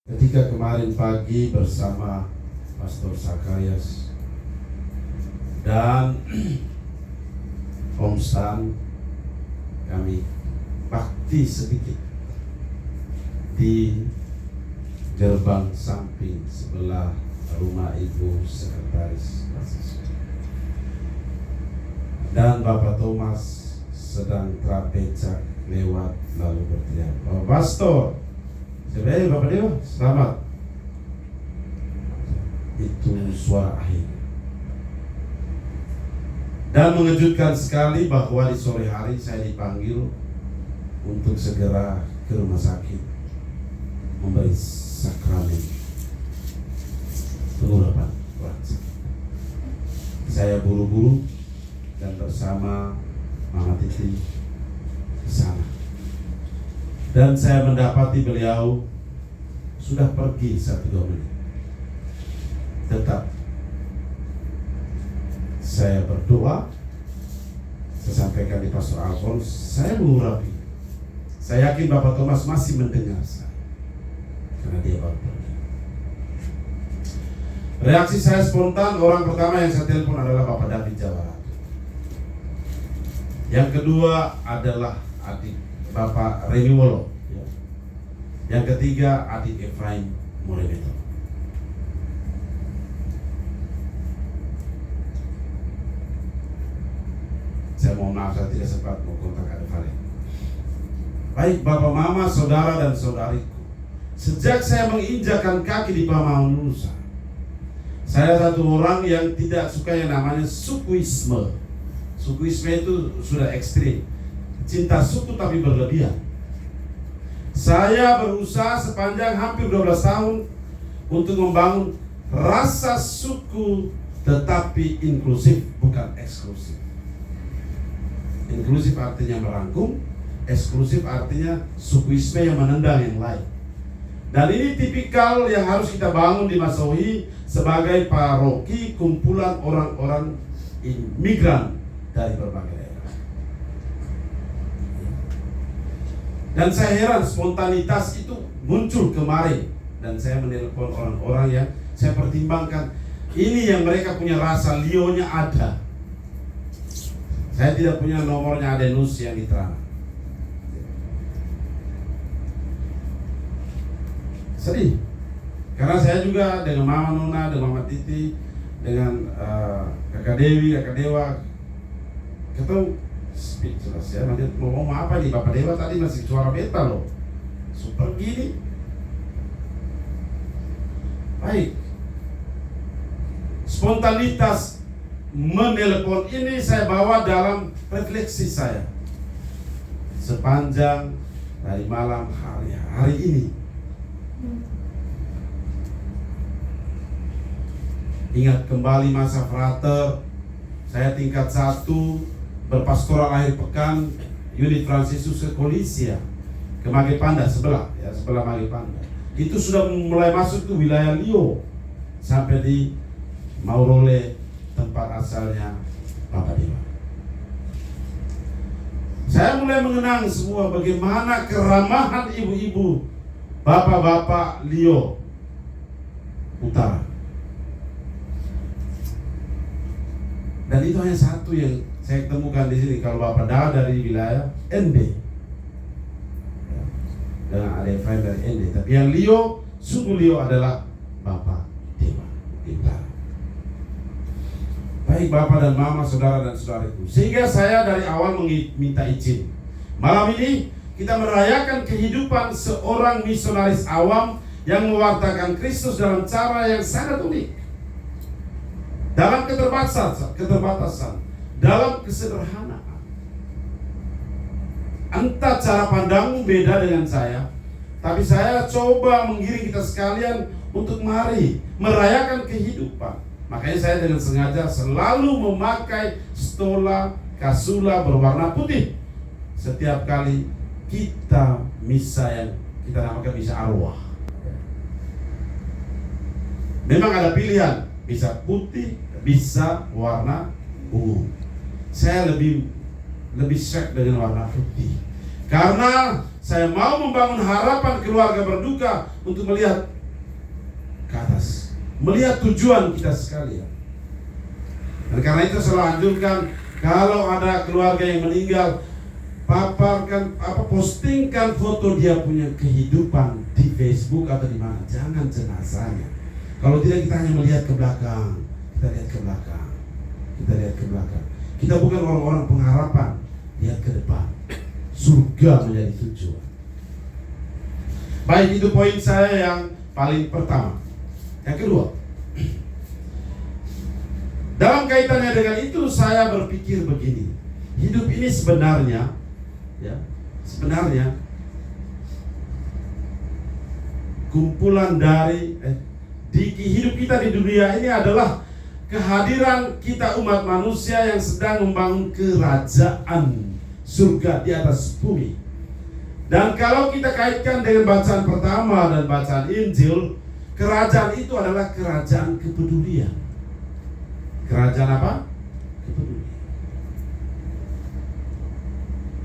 Ketika kemarin pagi bersama Pastor Sakayas dan Om Stan, kami bakti sedikit di gerbang samping sebelah rumah Ibu Sekretaris Mahasiswa. Dan Bapak Thomas sedang trapecak lewat lalu berteriak, "Bapak Pastor, sebenarnya Bapak Dewa, selamat." Itu suara akhir. Dan mengejutkan sekali bahwa di sore hari saya dipanggil untuk segera ke rumah sakit memberi sakramen pengurapan orang sakit. Saya buru-buru dan bersama Mama Titi ke sana. Dan saya mendapati beliau sudah pergi 1-2 menit. Tetap saya berdoa, saya sampaikan di Pastor Alfons, saya mengurapi. Saya yakin Bapak Thomas masih mendengar saya, karena dia baru pergi. Reaksi saya spontan, orang pertama yang saya telepon adalah Bapak David Jawara. Yang kedua adalah adik Bapak Reni Wolo. Yang ketiga adik Efraim Morebeto. Saya mohon maaf, saya tidak sempat mau kontak adik Valen. Baik Bapak Mama, saudara dan saudariku, sejak saya menginjakkan kaki di Pamangun Nusa, saya satu orang yang tidak suka yang namanya sukuisme. Sukuisme itu sudah ekstrim, cinta suku tapi berlebihan. Saya berusaha sepanjang hampir 12 tahun untuk membangun rasa suku tetapi inklusif, bukan eksklusif. Inklusif artinya merangkum, eksklusif artinya sukuisme yang menendang yang lain. Dan ini tipikal yang harus kita bangun di Masohi sebagai paroki kumpulan orang-orang imigran dari berbagai daerah. Dan saya heran spontanitas itu muncul kemarin. Dan saya menelpon orang-orang yang saya pertimbangkan, ini yang mereka punya rasa lionya ada. Saya tidak punya nomornya Adenus yang diterang. Sedih, karena saya juga dengan Mama Nona, dengan Mama Titi, dengan Kakak Dewi, Kakak Dewa, ketemu speechless ya. Nanti mau ngomong apa nih? Bapak Dewa tadi masih suara beta loh, super gini. Baik, spontanitas menelepon ini saya bawa dalam refleksi saya sepanjang dari malam hari ini. Ingat kembali masa frater, saya tingkat 1 berpastoral akhir pekan unit Fransiskus Ekolisia ke Magepanda sebelah Magepanda. Itu sudah mulai masuk ke wilayah Lio sampai di Maurole, tempat asalnya Bapak Dewa. Saya mulai mengenang semua bagaimana keramahan ibu-ibu, bapak-bapak Lio Utara. Dan itu hanya satu yang saya temukan di sini. Kalau Bapak Dawa dari wilayah ND, dengan ada Efraim dari ND, tapi yang Lio, suku Lio adalah Bapak Dewa Utara. Baik Bapak dan Mama, saudara dan saudariku, sehingga saya dari awal minta izin. Malam ini kita merayakan kehidupan seorang misionaris awam yang mewartakan Kristus dalam cara yang sangat unik, dalam keterbatasan, dalam kesederhanaan. Entah cara pandangmu beda dengan saya, tapi saya coba menggiring kita sekalian untuk mari merayakan kehidupan. Makanya saya dengan sengaja selalu memakai stola kasula berwarna putih setiap kali kita misa yang kita namakan misa arwah. Memang ada pilihan, bisa putih, bisa warna ungu. Saya lebih syok dengan warna putih karena Saya mau membangun harapan keluarga berduka untuk melihat ke atas, melihat tujuan kita sekalian. Dan karena itu selalu anjurkan, kalau ada keluarga yang meninggal, postingkan foto dia punya kehidupan di Facebook atau di mana. Jangan jenazahnya. Kalau tidak, kita hanya melihat ke belakang. Kita lihat ke belakang. Kita lihat ke belakang. Kita bukan orang-orang pengharapan. Lihat ke depan. Surga menjadi tujuan. Baik, itu poin saya yang paling pertama. Yang kedua, dalam kaitannya dengan itu saya berpikir begini. Hidup ini sebenarnya kumpulan dari hidup kita di dunia ini adalah kehadiran kita umat manusia yang sedang membangun kerajaan surga di atas bumi. Dan kalau kita kaitkan dengan bacaan pertama dan bacaan Injil, kerajaan itu adalah kerajaan kepedulian. Kerajaan apa? Kepedulian.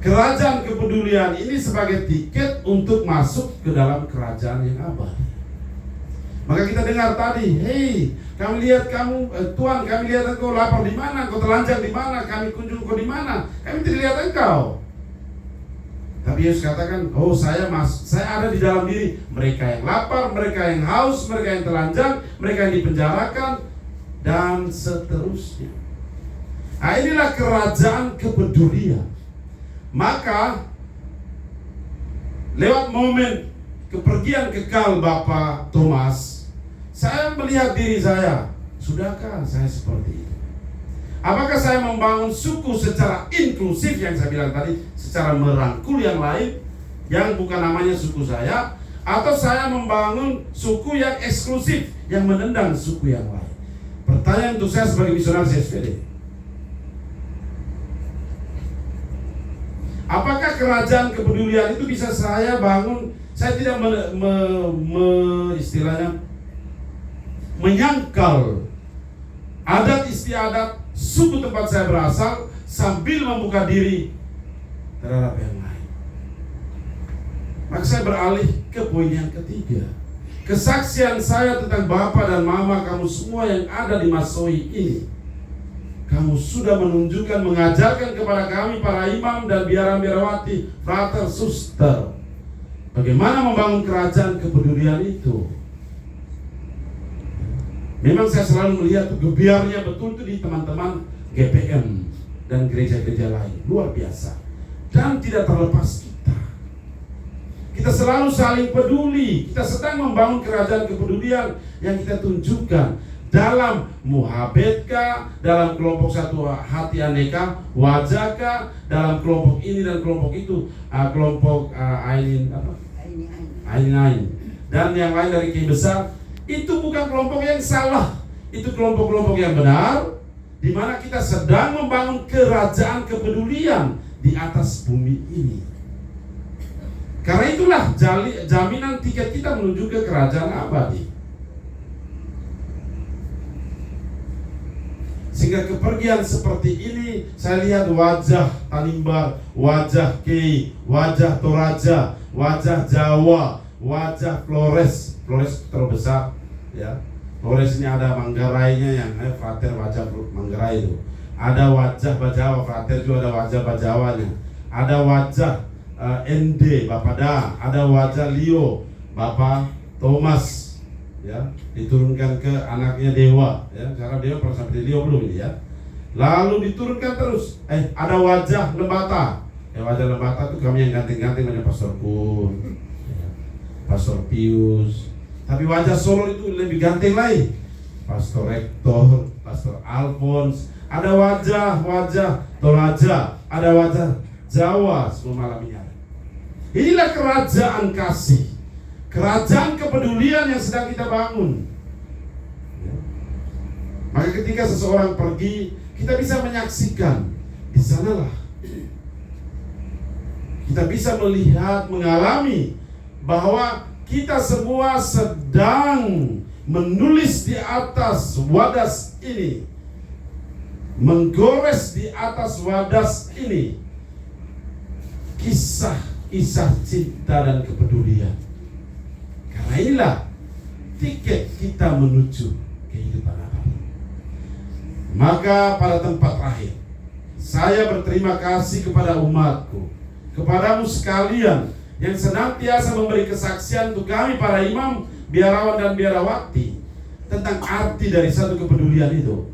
Kerajaan kepedulian ini sebagai tiket untuk masuk ke dalam kerajaan yang abadi. Maka kita dengar tadi, hei, kami lihat kamu, Tuhan, kami lihat engkau lapar di mana, engkau telanjang di mana, kami kunjung engkau di mana, kami tidak lihat engkau. Tapi Yesus katakan, oh saya ada di dalam diri mereka yang lapar, mereka yang haus, mereka yang telanjang, mereka yang dipenjarakan, dan seterusnya. Nah, inilah kerajaan kepedulian. Maka lewat momen kepergian kekal Bapak Thomas, saya melihat diri saya, sudahkah saya seperti itu? Apakah saya membangun suku secara inklusif yang saya bilang tadi, secara merangkul yang lain yang bukan namanya suku saya, atau saya membangun suku yang eksklusif yang menendang suku yang lain? Pertanyaan untuk saya sebagai misionaris SPD. Apakah kerajaan kepedulian itu bisa saya bangun? Saya tidak istilahnya menyangkal adat istiadat suku tempat saya berasal sambil membuka diri terhadap yang lain. Maka saya beralih ke poin yang ketiga. Kesaksian saya tentang Bapak dan Mama kamu semua yang ada di Masohi ini, kamu sudah menunjukkan, mengajarkan kepada kami para imam dan biaran-biarawati, frater, suster, bagaimana membangun kerajaan kepedulian itu. Memang saya selalu melihat gebiarnya betul itu di teman-teman GPM dan gereja-gereja lain, luar biasa. Dan tidak terlepas kita. Kita selalu saling peduli. Kita sedang membangun kerajaan kepedulian yang kita tunjukkan dalam muhabetkah, dalam kelompok satu hati aneka, wajahkah, dalam kelompok ini dan kelompok itu, kelompok Ain dan yang lain dari Ki Besar. Itu bukan kelompok yang salah, itu kelompok-kelompok yang benar, di mana kita sedang membangun kerajaan kepedulian di atas bumi ini. Karena itulah jaminan tiket kita menuju ke kerajaan abadi. Sehingga kepergian seperti ini, saya lihat wajah Tanimbar, wajah Kei, wajah Toraja, wajah Jawa, wajah Flores terbesar, ya. Flores ini ada Manggarainya yang frater wajah Manggarai itu. Ada wajah Bajawa, frater juga ada wajah Bajawanya. Ada wajah ND Bapak Da, ada wajah Leo Bapak Thomas, ya, diturunkan ke anaknya Dewa, ya. Karena Dewa pernah sampai di Leo belum ini, ya. Lalu diturunkan terus. Ada wajah Lembata. Wajah Lembata itu kami yang ganting-ganting banyak Pastor Kun, Pastor Pius. Tapi wajah Solo itu lebih ganteng lagi. Pastor Rektor, Pastor Alphonse. Ada wajah Toraja, ada wajah Jawa semua malam ini ada. Inilah kerajaan kasih, kerajaan kepedulian yang sedang kita bangun. Maka ketika seseorang pergi, kita bisa menyaksikan di sanalah kita bisa melihat, mengalami bahwa kita semua sedang menulis di atas wadas ini, menggores di atas wadas ini kisah kisah cinta dan kepedulian. Karena inilah tiket kita menuju kehidupan abadi. Maka pada tempat terakhir, saya berterima kasih kepada umatku, kepadamu sekalian yang senantiasa memberi kesaksian untuk kami para imam, biarawan dan biarawati tentang arti dari satu kepedulian itu.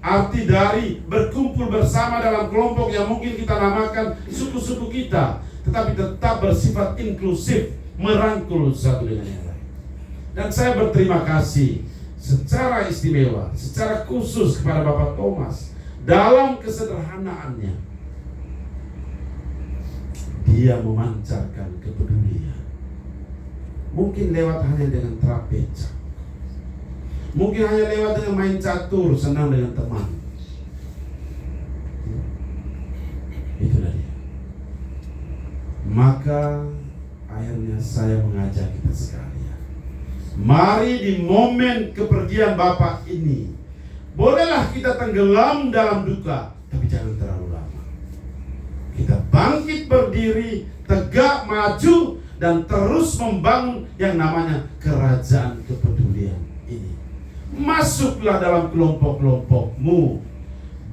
Arti dari berkumpul bersama dalam kelompok yang mungkin kita namakan suku-suku kita, tetapi tetap bersifat inklusif, merangkul satu dengan yang lain. Dan saya berterima kasih secara istimewa, secara khusus kepada Bapak Thomas dalam kesederhanaannya. Dia memancarkan kepedulian. Mungkin lewat hanya dengan trapeza, mungkin hanya lewat dengan main catur, senang dengan teman. Itulah dia. Maka akhirnya saya mengajak kita sekalian, mari di momen kepergian Bapak ini, bolehlah kita tenggelam dalam duka, tapi jangan terlalu lama. Kita bangkit berdiri, tegak maju, dan terus membangun yang namanya kerajaan kepedulian ini. Masuklah dalam kelompok-kelompokmu,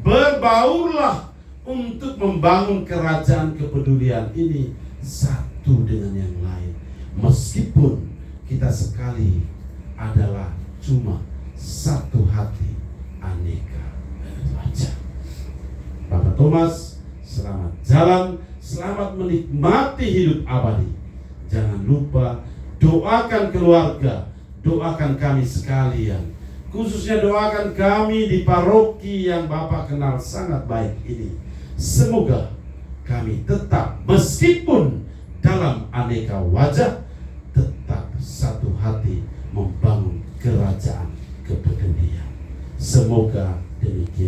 berbaurlah untuk membangun kerajaan kepedulian ini satu dengan yang lain. Meskipun kita sekali adalah cuma satu hati, aneka wajah. Bapak Thomas, selamat jalan, selamat menikmati hidup abadi. Jangan lupa doakan keluarga, doakan kami sekalian. Khususnya doakan kami di paroki yang Bapak kenal sangat baik ini. Semoga kami tetap, meskipun dalam aneka wajah, tetap satu hati membangun kerajaan kepedulian. Semoga demikian.